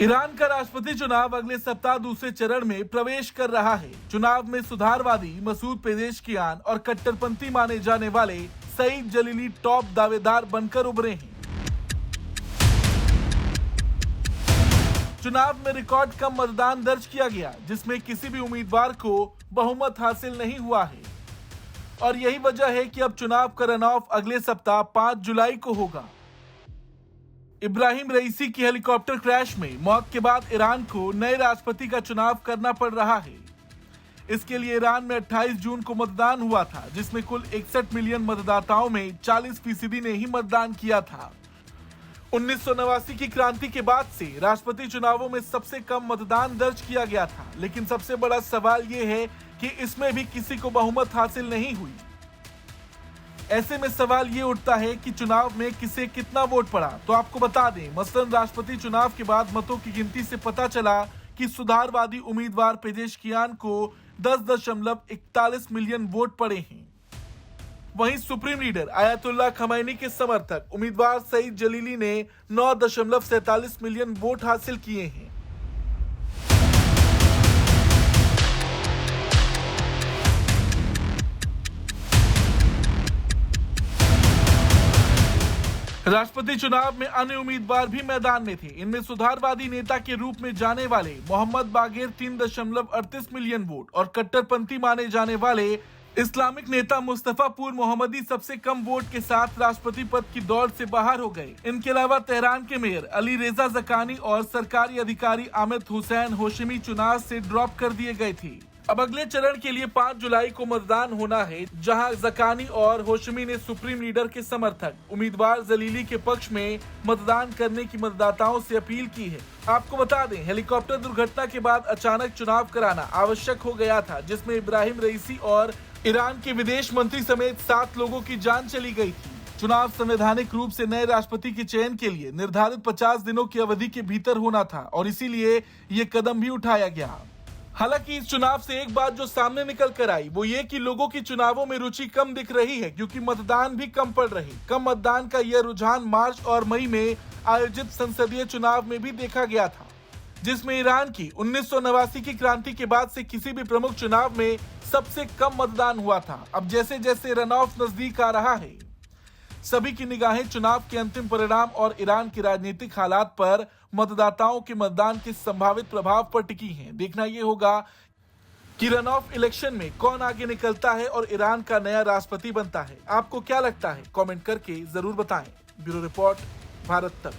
Iran का राष्ट्रपति चुनाव अगले सप्ताह दूसरे चरण में प्रवेश कर रहा है। चुनाव में सुधारवादी मसूद पेजेशकियान और कट्टरपंथी माने जाने वाले सईद जलीली टॉप दावेदार बनकर उभरे हैं। चुनाव में रिकॉर्ड कम मतदान दर्ज किया गया, जिसमें किसी भी उम्मीदवार को बहुमत हासिल नहीं हुआ है और यही वजह है कि अब चुनाव का रन ऑफ अगले सप्ताह 5 जुलाई को होगा। इब्राहिम रईसी की हेलीकॉप्टर क्रैश में मौत के बाद ईरान को नए राष्ट्रपति का चुनाव करना पड़ रहा है। इसके लिए ईरान में 28 जून को मतदान हुआ था, जिसमें कुल 61 मिलियन मतदाताओं में 40% ने ही मतदान किया था। 1989 की क्रांति के बाद से राष्ट्रपति चुनावों में सबसे कम मतदान दर्ज किया गया था, लेकिन सबसे बड़ा सवाल ये है कि इसमें भी किसी को बहुमत हासिल नहीं हुई। ऐसे में सवाल ये उठता है कि चुनाव में किसे कितना वोट पड़ा। तो आपको बता दें, मसलन राष्ट्रपति चुनाव के बाद मतों की गिनती से पता चला कि सुधारवादी उम्मीदवार पेजेशकियान को 10.41 मिलियन वोट पड़े हैं। वहीं सुप्रीम लीडर आयतुल्लाह खमैनी के समर्थक उम्मीदवार सईद जलीली ने 9.47 मिलियन वोट हासिल किए हैं। राष्ट्रपति चुनाव में अन्य उम्मीदवार भी मैदान में थे। इनमें सुधारवादी नेता के रूप में जाने वाले मोहम्मद बागेर 3.38 मिलियन वोट और कट्टरपंथी माने जाने वाले इस्लामिक नेता मुस्तफा पुर मोहम्मदी सबसे कम वोट के साथ राष्ट्रपति पद की दौड़ से बाहर हो गए। इनके अलावा तेहरान के मेयर अली रेजा जकानी और सरकारी अधिकारी आमिर हुसैन होशमी चुनाव से ड्रॉप कर दिए गए थे। अब अगले चरण के लिए 5 जुलाई को मतदान होना है, जहां जकानी और होशमी ने सुप्रीम लीडर के समर्थक उम्मीदवार जलीली के पक्ष में मतदान करने की मतदाताओं से अपील की है। आपको बता दें, हेलीकॉप्टर दुर्घटना के बाद अचानक चुनाव कराना आवश्यक हो गया था, जिसमें इब्राहिम रईसी और ईरान के विदेश मंत्री समेत 7 लोगों की जान चली गई थी। चुनाव संवैधानिक रूप से नए राष्ट्रपति के चयन के लिए निर्धारित 50 दिनों की अवधि के भीतर होना था और इसीलिए ये कदम भी उठाया गया। हालांकि इस चुनाव से एक बात जो सामने निकल कर आई वो ये कि लोगों की चुनावों में रुचि कम दिख रही है, क्योंकि मतदान भी कम पड़ रहे। कम मतदान का यह रुझान मार्च और मई में आयोजित संसदीय चुनाव में भी देखा गया था, जिसमें ईरान की 1989 की क्रांति के बाद से किसी भी प्रमुख चुनाव में सबसे कम मतदान हुआ था। अब जैसे जैसे रन ऑफ नजदीक आ रहा है, सभी की निगाहें चुनाव के अंतिम परिणाम और ईरान के राजनीतिक हालात पर मतदाताओं के मतदान के संभावित प्रभाव पर टिकी हैं। देखना यह होगा कि रन ऑफ इलेक्शन में कौन आगे निकलता है और ईरान का नया राष्ट्रपति बनता है। आपको क्या लगता है? कमेंट करके जरूर बताएं। ब्यूरो रिपोर्ट, भारत तक।